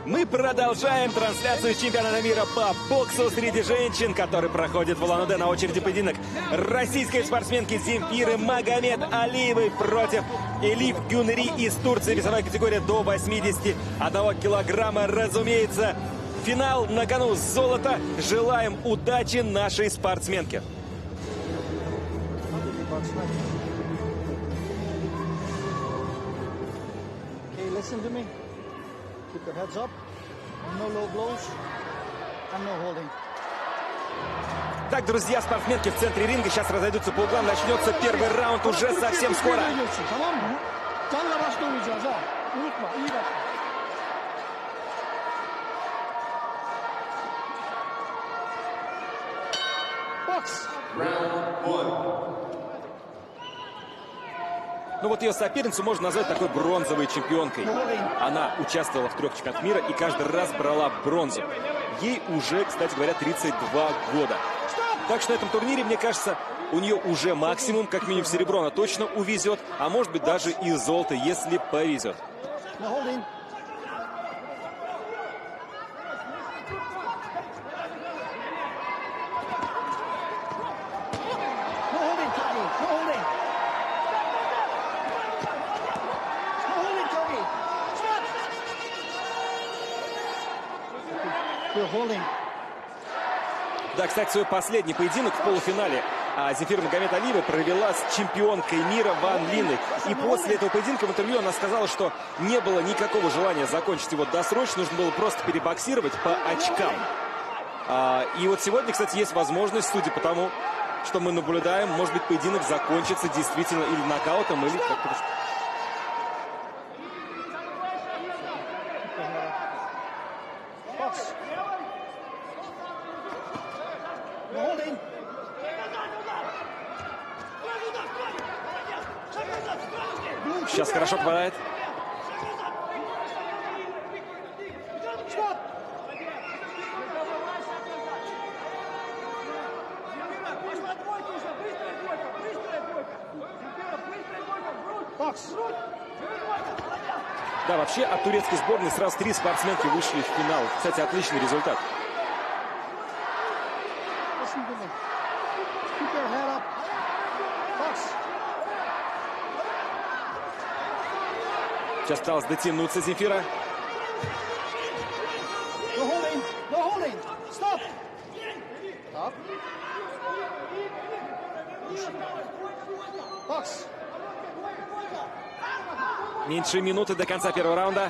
Мы продолжаем трансляцию чемпионата мира по боксу среди женщин, который проходит в Улан-Удэ. На очереди поединок российской спортсменки Земфиры Магомед Алиевой против Элиф Гюнери из Турции. Весовая категория до 81 килограмма. Разумеется, финал на кону, золото. Желаем удачи нашей спортсменке. Listen to me. Keep your heads up. No low blows and no holding. Так, друзья, спортсменки в центре ринга сейчас разойдутся по углам. Начнется первый раунд уже совсем скоро. Ну вот ее соперницу можно назвать такой бронзовой чемпионкой. Она участвовала в 3 чемпионатах мира и каждый раз брала бронзу. Ей уже, кстати говоря, 32 года. Так что на этом турнире, мне кажется, у нее уже максимум, как минимум серебро она точно увезет, а может быть даже и золото, если повезет. Да, кстати, свой последний поединок в полуфинале Земфира Магомед Алиева провела с чемпионкой мира Ван Линой. И после этого поединка в интервью она сказала, что не было никакого желания закончить его досрочно, нужно было просто перебоксировать по очкам. И вот сегодня, кстати, есть возможность, судя по тому, что мы наблюдаем, может быть, поединок закончится действительно или нокаутом, или как-то... Сейчас хорошо попадает. Да, вообще от турецкой сборной сразу 3 спортсменки вышли в финал. Кстати, отличный результат. Сейчас пыталась дотянуться Земфира. Меньше минуты до конца первого раунда.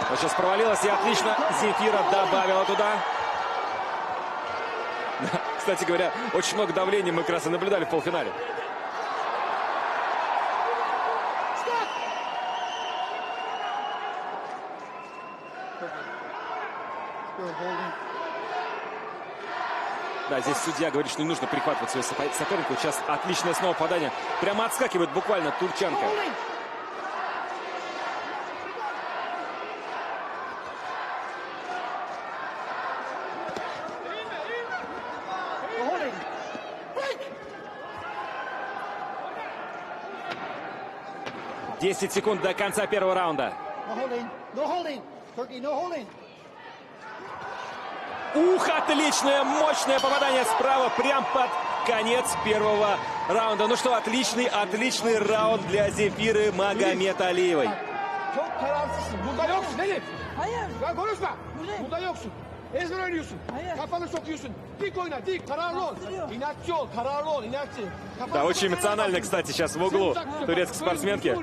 Вот сейчас провалилась и отлично Земфира добавила туда. Кстати говоря, очень много давления мы как раз и наблюдали в полуфинале. Да, здесь судья говорит, что не нужно прихватывать свою сопернику. Сейчас отличное снова попадание. Прямо отскакивает буквально турчанка. Десять секунд до конца первого раунда. Ух, отличное, мощное попадание справа, прям под конец первого раунда. Ну что, отличный раунд для Земфиры Магомед Алиевой. Да, очень эмоционально, кстати, сейчас в углу турецкой спортсменки.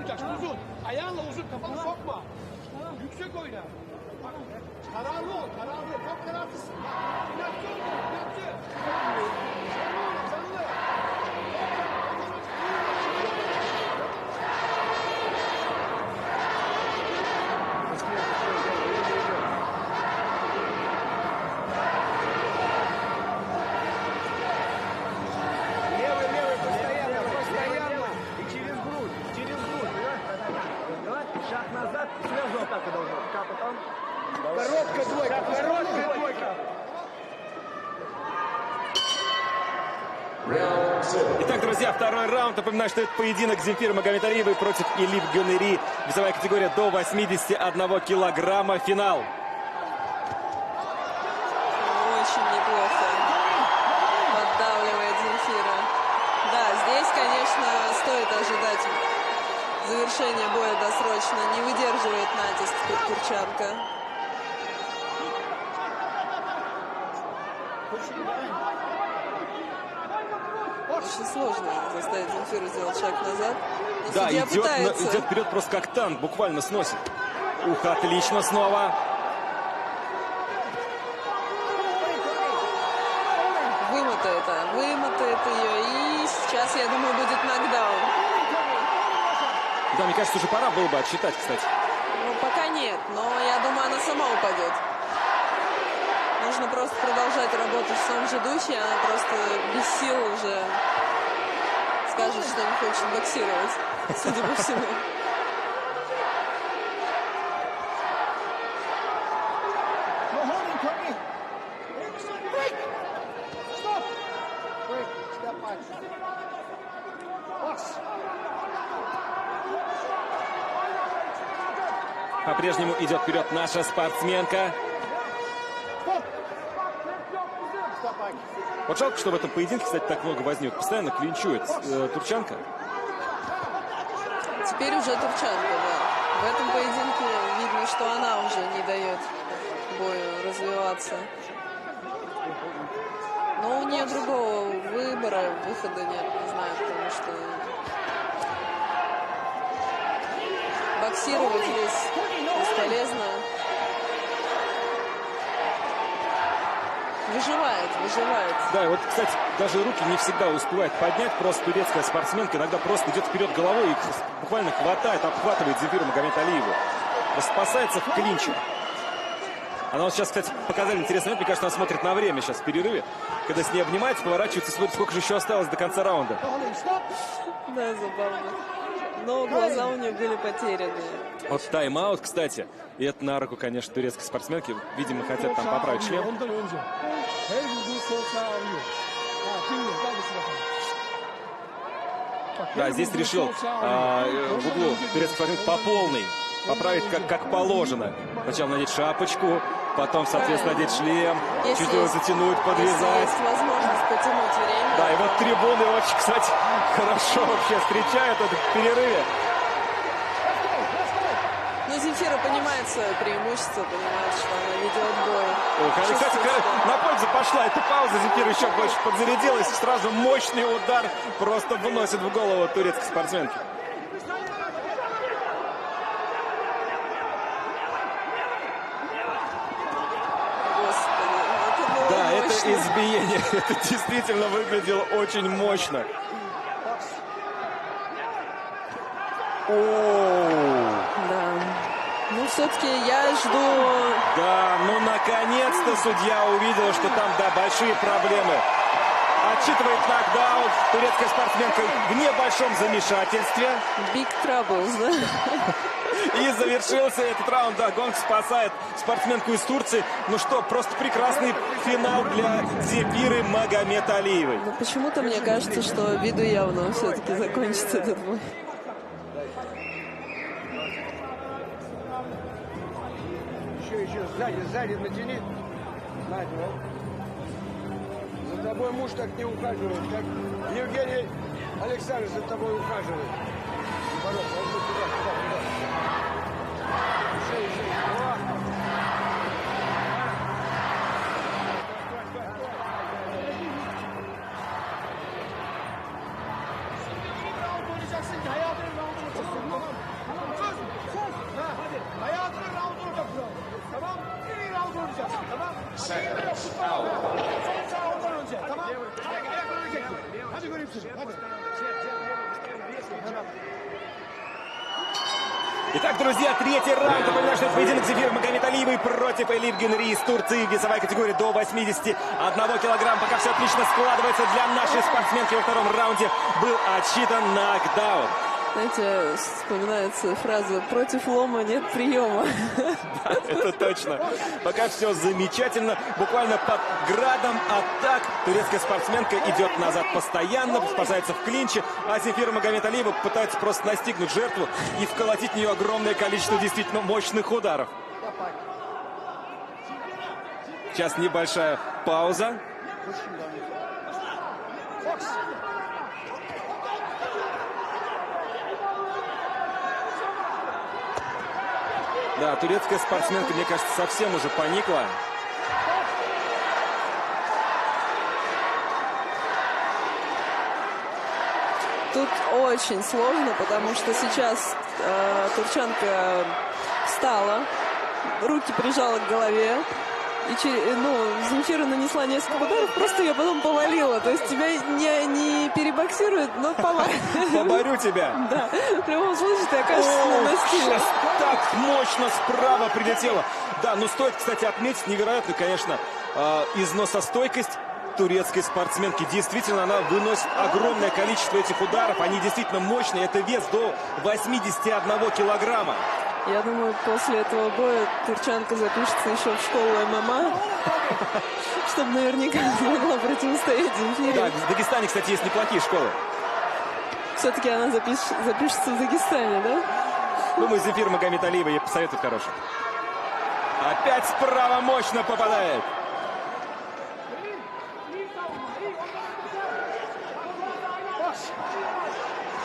Шаг назад, сразу атака должна. Короткая двойка, короткая двойка. Итак, друзья, второй раунд. Напоминаю, что это поединок Земфиры Магомедалиевой против Элиф Гюнери. Весовая категория до 81 килограмма. Финал. Очень неплохо поддавливает Земфира. Да, здесь, конечно, стоит ожидать завершения боя досрочно. Не выдерживает натиск Курчанка. Очень сложно заставить Земфиру сделать шаг назад. Но Да, судья идет пытается. вперед просто как танк, буквально сносит. Ух, отлично снова. Вымотает ее. И сейчас, я думаю, будет нокдаун. Да, мне кажется, уже пора было бы отсчитать, кстати. Ну, пока нет, но я думаю, она сама упадет. Нужно просто продолжать работать в том же духе. Она просто без сил уже скажет, что не хочет боксировать, судя по всему. No holding, Tony. Break. Stop. Break. Step back. Box. По-прежнему идет вперед наша спортсменка. Stop. Step back. Вот жалко, что в этом поединке, кстати, так много возник. Постоянно клинчует турчанка. Теперь уже турчанка, да. В этом поединке видно, что она уже не дает бою развиваться. Но у нее другого выбора, выхода нет, не знаю, потому что боксировать здесь бесполезно. Выживает. Да, и вот, кстати, даже руки не всегда успевает поднять. Просто турецкая спортсменка иногда просто идет вперед головой и буквально хватает, обхватывает Земфиру Магомедалиеву. Спасается в клинче. Она вот сейчас, кстати, показали интересный момент. Мне кажется, она смотрит на время сейчас в перерыве. Когда с ней обнимается, поворачивается и смотрит, сколько же еще осталось до конца раунда. Да, забавно. Но глаза у нее были потеряны. Вот тайм-аут, кстати. И это на руку, конечно, турецкой спортсменки. Видимо, хотят там поправить шлем. Да, здесь решил в углу турецкий спортсмен по полной поправить как положено. Сначала надеть шапочку, потом, соответственно, надеть шлем, чуть его затянуть, подвязать. Есть возможность потянуть время. Да, и вот трибуны очень, кстати, хорошо вообще встречают это в перерыве. Но Земфира понимает свое преимущество, понимает, что она ведет бой. Ох, кстати, на пользу пошла эта пауза. Земфира еще больше подзарядилась. Сразу мощный удар просто выносит в голову турецкой спортсменки. Господи, это было Да, это мощно. избиение. Это действительно выглядело очень мощно. Да. Ну, все-таки я жду... Да, ну наконец-то судья увидел, что там, да, большие проблемы. Отчитывает нокдаун. Турецкая спортсменка в небольшом замешательстве. Big troubles, да? И завершился этот раунд. Да, Гонг спасает спортсменку из Турции. Ну что, просто прекрасный финал для Земфиры Магомедалиевой. Но почему-то мне кажется, что виду явно все-таки закончится этот бой. Еще, сзади натяни. Сзади, вот. За тобой муж так не ухаживает, как Евгений Александрович за тобой ухаживает. Наоборот, вот туда. Еще. Вот. Итак, друзья, третий раунд. Напоминаю, что это поединок Земфиры Магомедалиевой против Элиф Гюнери из Турции. Весовая категория до 81 килограмма. Пока все отлично складывается для нашей спортсменки. Во втором раунде был отсчитан нокдаун. Знаете, вспоминается фраза «против лома нет приема». Да, это точно. Пока все замечательно. Буквально под градом атак турецкая спортсменка идет назад постоянно, спасается в клинче, а Земфира Магомедалиева пытается просто настигнуть жертву и вколотить в нее огромное количество действительно мощных ударов. Сейчас небольшая пауза. Да, турецкая спортсменка, мне кажется, совсем уже поникла. Тут очень сложно, потому что сейчас турчанка встала, руки прижала к голове. И Земфира нанесла несколько ударов, просто ее потом повалила. То есть тебя не перебоксируют, но повалит. Поборю тебя. Да, в любом случае ты окажешься на настиле. Сейчас так мощно справа прилетело. Да, но стоит, кстати, отметить невероятно, конечно, износостойкость турецкой спортсменки. Действительно, она выносит огромное количество этих ударов. Они действительно мощные. Это вес до 81 килограмма. Я думаю, после этого боя турчанка запишется еще в школу ММА, чтобы наверняка смогла противостоять Земфире. Да, в Дагестане, кстати, есть неплохие школы. Все-таки она запишется в Дагестане, да? Думаю, Земфира Магомедалиева ей посоветует хороший. Опять справа мощно попадает.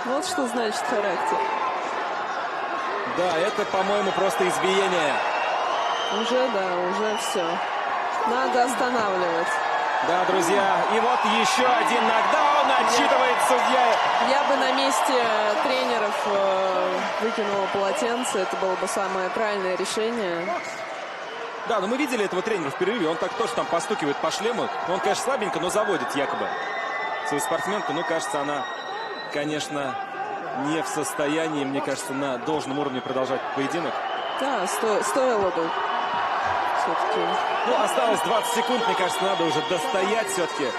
Вот что значит характер. Да, это, по-моему, просто избиение. Уже все. Надо останавливать. Да, друзья, и вот еще один нокдаун отчитывает судья. Я бы на месте тренеров выкинула полотенце. Это было бы самое правильное решение. Да, но мы видели этого тренера в перерыве. Он так тоже там постукивает по шлему. Он, конечно, слабенько, но заводит якобы свою спортсменку. Ну, кажется, она, конечно, не в состоянии, мне кажется, на должном уровне продолжать поединок. Да, стоило бы. Все-таки. Ну, осталось 20 секунд, мне кажется, надо уже достоять все-таки,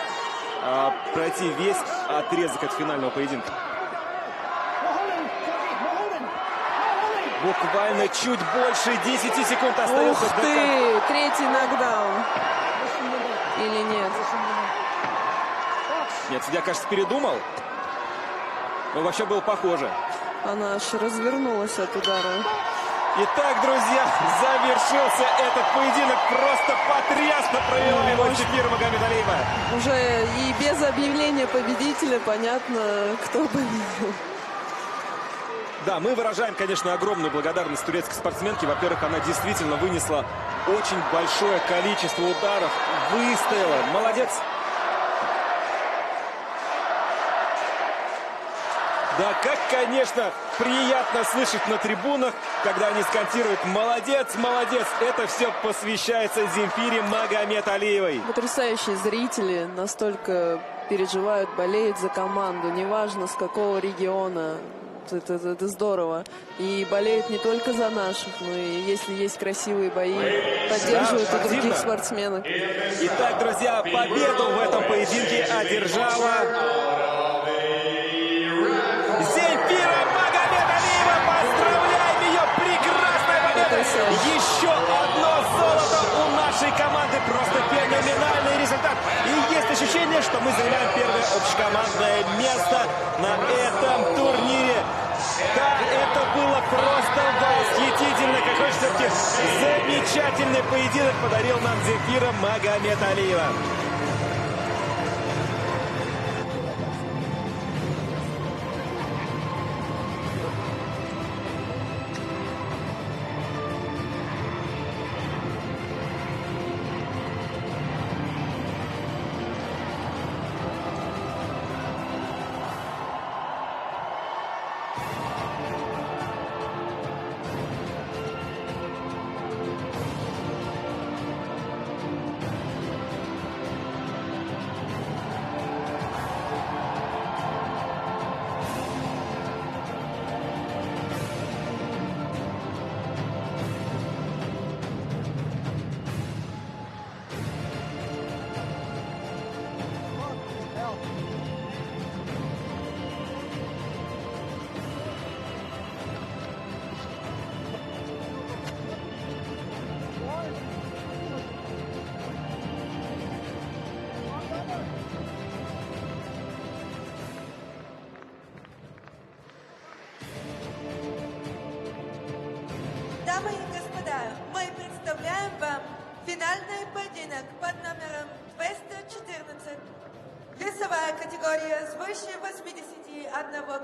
пройти весь отрезок от финального поединка. Буквально чуть больше 10 секунд остается. Ух ты! Третий нокдаун. Или нет? Нет, судья, кажется, передумал. Но вообще было похоже. Она аж развернулась от удара. Итак, друзья, завершился этот поединок. Просто потрясно провела его Земфира Магомедалиева. Уже и без объявления победителя понятно, кто победил. Да, мы выражаем, конечно, огромную благодарность турецкой спортсменке. Во-первых, она действительно вынесла очень большое количество ударов. Выстояла. Молодец. Да, как, конечно, приятно слышать на трибунах, когда они скандируют «Молодец, молодец!» Это все посвящается Земфире Магомедалиевой. Потрясающие зрители, настолько переживают, болеют за команду, неважно с какого региона. Это здорово. И болеют не только за наших, но и если есть красивые бои, поддерживают и других спортсменов. Итак, друзья, победу в этом поединке одержала Земфира Магомедалиева. Поздравляем ее! Прекрасная победа! Еще одно золото у нашей команды. Просто феноменальный результат. И есть ощущение, что мы занимаем первое общекомандное место на этом турнире. Да, это было просто восхитительно. Какой же все-таки замечательный поединок подарил нам Земфира Магомедалиева. Дамы и господа, мы представляем вам финальный поединок под номером 214. Весовая категория свыше 81